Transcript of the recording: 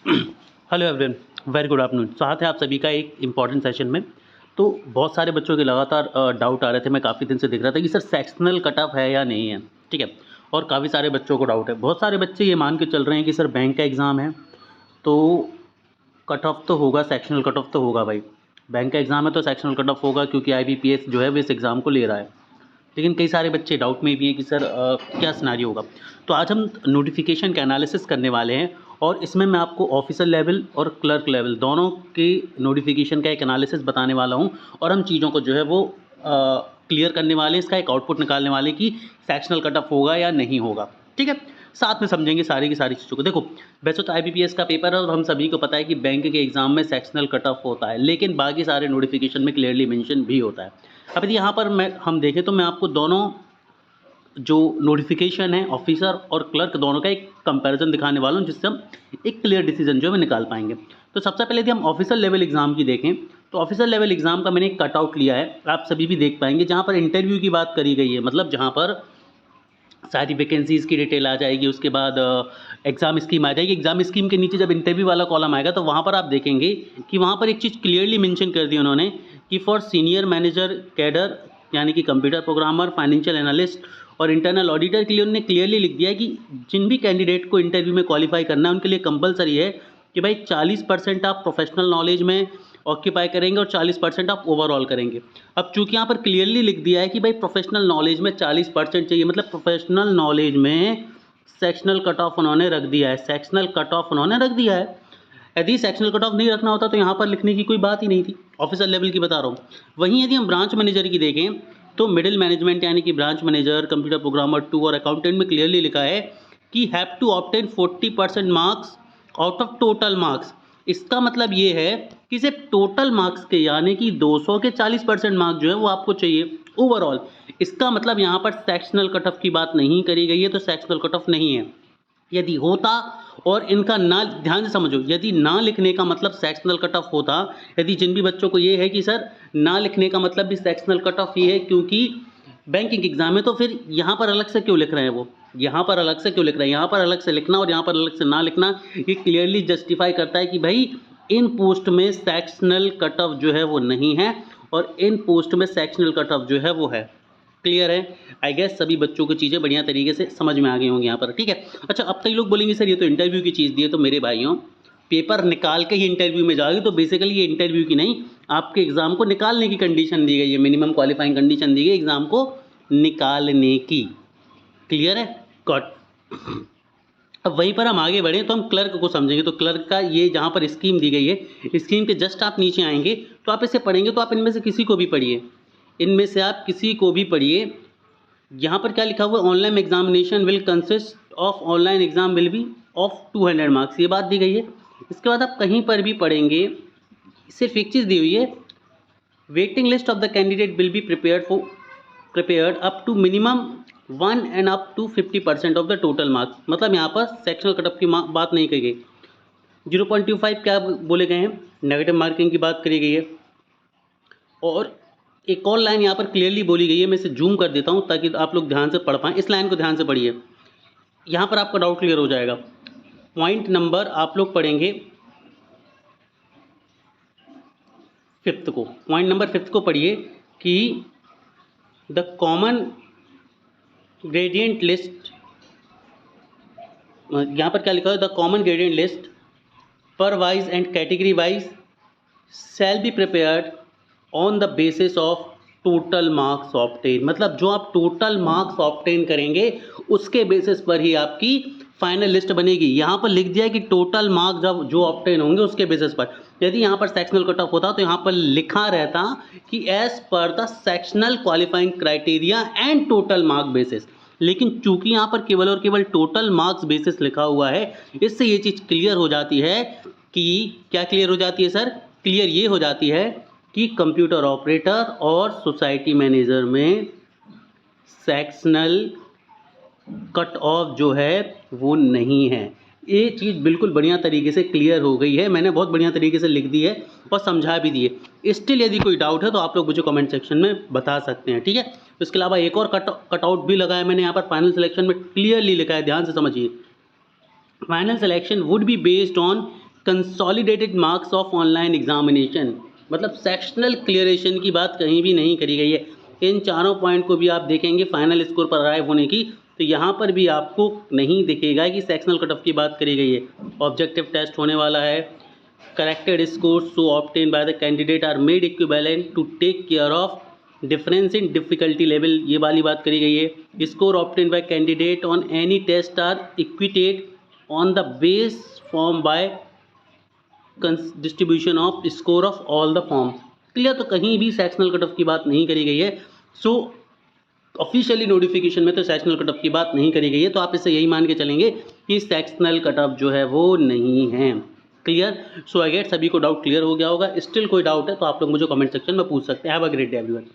Hello everyone, very good afternoon. स्वागत है आप सभी का एक इम्पॉर्टेंट सेशन में। तो बहुत सारे बच्चों के लगातार डाउट आ रहे थे। मैं काफ़ी दिन से देख रहा था कि सर सेक्शनल कट ऑफ है या नहीं है, ठीक है। और काफ़ी सारे बच्चों को डाउट है। बहुत सारे बच्चे ये मान के चल रहे हैं कि सर बैंक का एग्ज़ाम है तो कट ऑफ तो होगा, सेक्शनल कट ऑफ तो होगा भाई। बैंक का एग्ज़ाम है तो सेक्शनल कट ऑफ होगा, क्योंकि IBPS जो है वो इस एग्ज़ाम को ले रहा है। लेकिन कई सारे बच्चे डाउट में भी हैं कि सर क्या सिनेरियो होगा। तो आज हम नोटिफिकेशन का एनालिसिस करने वाले हैं, और इसमें मैं आपको ऑफिसर लेवल और क्लर्क लेवल दोनों के नोटिफिकेशन का एक एनालिसिस बताने वाला हूं, और हम चीज़ों को जो है वो क्लियर करने वाले हैं। इसका एक आउटपुट निकालने वाले कि सेक्शनल कट ऑफ होगा या नहीं होगा, ठीक है। साथ में समझेंगे सारी की सारी चीज़ों को। देखो, वैसे तो IBPS का पेपर है और हम सभी को पता है कि बैंक के एग्ज़ाम में सेक्शनल कट ऑफ होता है, लेकिन बाकी सारे नोटिफिकेशन में क्लियरली मेंशन भी होता है। अब यदि यहाँ पर हम देखें तो मैं आपको दोनों जो नोटिफिकेशन है ऑफिसर और क्लर्क दोनों का एक कंपैरिजन दिखाने वाला हूँ, जिससे हम एक क्लियर डिसीजन जो है निकाल पाएंगे। तो सबसे पहले यदि हम ऑफिसर लेवल एग्ज़ाम की देखें तो ऑफिसर लेवल एग्ज़ाम का मैंने एक कटआउट लिया है, आप सभी भी देख पाएंगे, जहाँ पर इंटरव्यू की बात करी गई है। मतलब जहाँ पर सारी वैकेंसीज़ की डिटेल आ जाएगी, उसके बाद एग्ज़ाम स्कीम आ जाएगी। एग्ज़ाम स्कीम के नीचे जब इंटरव्यू वाला कॉलम आएगा तो वहाँ पर आप देखेंगे कि वहाँ पर एक चीज़ क्लियरली मेंशन कर दी उन्होंने कि फॉर सीनियर मैनेजर कैडर, यानी कि कंप्यूटर प्रोग्रामर, फाइनेंशियल एनालिस्ट और इंटरनल ऑडिटर के लिए उन्होंने क्लियरली लिख दिया है कि जिन भी कैंडिडेट को इंटरव्यू में क्वालिफाई करना है उनके लिए कंपलसरी है कि भाई 40% आप प्रोफेशनल नॉलेज में ऑक्यूपाई करेंगे और 40% आप ओवरऑल करेंगे। अब चूंकि यहाँ पर क्लियरली लिख दिया है कि भाई प्रोफेशनल नॉलेज में 40% चाहिए, मतलब प्रोफेशनल नॉलेज में सेक्शनल कट ऑफ उन्होंने रख दिया है। सेक्शनल कट ऑफ उन्होंने रख दिया है। यदि सेक्शनल कट ऑफ नहीं रखना होता तो यहाँ पर लिखने की कोई बात ही नहीं थी। ऑफिसर लेवल की बता रहा हूँ। वहीं यदि हम ब्रांच मैनेजर की देखें तो मिडिल मैनेजमेंट यानी कि ब्रांच मैनेजर, कंप्यूटर प्रोग्रामर 2 और अकाउंटेंट में क्लियरली लिखा है कि have to obtain 40% marks out of total marks. इसका मतलब ये है कि सिर्फ टोटल मार्क्स के यानी कि 200 के 40% मार्क्स जो है वो आपको चाहिए ओवरऑल। इसका मतलब यहाँ पर सेक्शनल कट ऑफ की बात नहीं करी गई है, तो सेक्शनल कट ऑफ नहीं है। यदि होता और इनका ना, ध्यान से समझो, यदि ना लिखने का मतलब सेक्शनल कट ऑफ होता, यदि जिन भी बच्चों को ये है कि सर ना लिखने का मतलब भी सेक्शनल कट ऑफ ही है क्योंकि बैंकिंग एग्जाम है, तो फिर यहाँ पर अलग से क्यों लिख रहे हैं वो, यहाँ पर अलग से क्यों लिख रहे हैं। यहाँ पर अलग से लिखना और यहाँ पर अलग से ना लिखना ये क्लियरली जस्टिफाई करता है कि भाई इन पोस्ट में सेक्शनल कट ऑफ जो है वो नहीं है और इन पोस्ट में सेक्शनल कट ऑफ जो है वो है। क्लियर है? आई गेस सभी बच्चों को चीज़ें बढ़िया तरीके से समझ में आ गई होंगी यहाँ पर, ठीक है। अच्छा, अब कई लोग बोलेंगे सर ये तो इंटरव्यू की चीज़ दी है। तो मेरे भाइयों, पेपर निकाल के ही इंटरव्यू में जाओगे, तो बेसिकली ये इंटरव्यू की नहीं, आपके एग्ज़ाम को निकालने की कंडीशन दी गई है। मिनिमम क्वालिफाइंग कंडीशन दी गई एग्ज़ाम को निकालने की। क्लियर है? गॉट। अब वहीं पर हम आगे बढ़ें तो हम क्लर्क को समझेंगे। तो क्लर्क का ये जहाँ पर स्कीम दी गई है, स्कीम के जस्ट आप नीचे आएंगे तो आप इसे पढ़ेंगे तो आप इनमें से किसी को भी पढ़िए, इनमें से आप किसी को भी पढ़िए। यहाँ पर क्या लिखा हुआ है, online examination will consist of, online exam will be of 200 marks, ये बात दी गई है। इसके बाद आप कहीं पर भी पढ़ेंगे, सिर्फ एक चीज़ दी हुई है, waiting list of the candidate will be prepared up to minimum 1 and up to 50% of the total marks. मतलब यहाँ पर सेक्शनल कटअप की बात नहीं कही गई। 0.25 क्या बोले गए हैं, नेगेटिव मार्किंग की बात करी गई है। और एक और लाइन यहाँ पर क्लियरली बोली गई है, मैं इसे जूम कर देता हूँ ताकि आप लोग ध्यान से पढ़ पाएँ। इस लाइन को ध्यान से पढ़िए, यहाँ पर आपका डाउट क्लियर हो जाएगा। पॉइंट नंबर आप लोग पढ़ेंगे 5th को, पॉइंट नंबर 5th को पढ़िए कि द कॉमन ग्रेडियंट लिस्ट, यहाँ पर क्या लिखा है, द कॉमन ग्रेडियंट लिस्ट पर wise and category wise shall be prepared on the basis of total marks obtain. मतलब जो आप टोटल मार्क्स ऑब्टेन करेंगे उसके बेसिस पर ही आपकी फाइनल लिस्ट बनेगी। यहाँ पर लिख दिया है कि टोटल मार्क्स जब जो ऑब्टेन होंगे उसके बेसिस पर। यदि यहाँ पर सेक्शनल कट ऑफ होता तो यहाँ पर लिखा रहता कि as per the sectional qualifying criteria and total mark basis, लेकिन चूंकि यहाँ पर केवल और केवल टोटल मार्क्स बेसिस लिखा हुआ है, इससे ये चीज़ क्लियर हो जाती है कि क्या क्लियर हो जाती है सर, क्लियर ये हो जाती है कि कंप्यूटर ऑपरेटर और सोसाइटी मैनेजर में सेक्शनल कट ऑफ जो है वो नहीं है। ये चीज़ बिल्कुल बढ़िया तरीके से क्लियर हो गई है, मैंने बहुत बढ़िया तरीके से लिख दी है और समझा भी दिए। स्टिल यदि कोई डाउट है तो आप लोग मुझे कमेंट सेक्शन में बता सकते हैं, ठीक है। इसके अलावा एक और कटआउट भी लगाया मैंने यहाँ पर, फाइनल सिलेक्शन में क्लियरली लिखा है, ध्यान से समझिए। Final selection would be based on consolidated marks of online examination, मतलब सेक्शनल क्लियरेशन की बात कहीं भी नहीं करी गई है। इन चारों पॉइंट को भी आप देखेंगे फाइनल स्कोर पर अराइव होने की, तो यहाँ पर भी आपको नहीं दिखेगा कि सेक्शनल कट ऑफ की बात करी गई है। ऑब्जेक्टिव टेस्ट होने वाला है, corrected score so obtained by the candidate are made equivalent to take care of difference in difficulty level, ये वाली बात करी गई है। Score obtained by candidate on any test are equated on the base form by distribution of score of all the forms. Clear, तो कहीं भी sectional cut off की बात नहीं करी गई है। सो ऑफिशियली नोटिफिकेशन में तो सेक्शनल कट ऑफ की बात नहीं करी गई है, तो आप इससे यही मान के चलेंगे कि सेक्शनल कट ऑफ जो है वो नहीं है। क्लियर, सो आई गेट सभी को डाउट क्लियर हो गया होगा। स्टिल कोई डाउट है तो आप लोग मुझे कमेंट सेक्शन में पूछ सकते हैं। Have a great day everyone.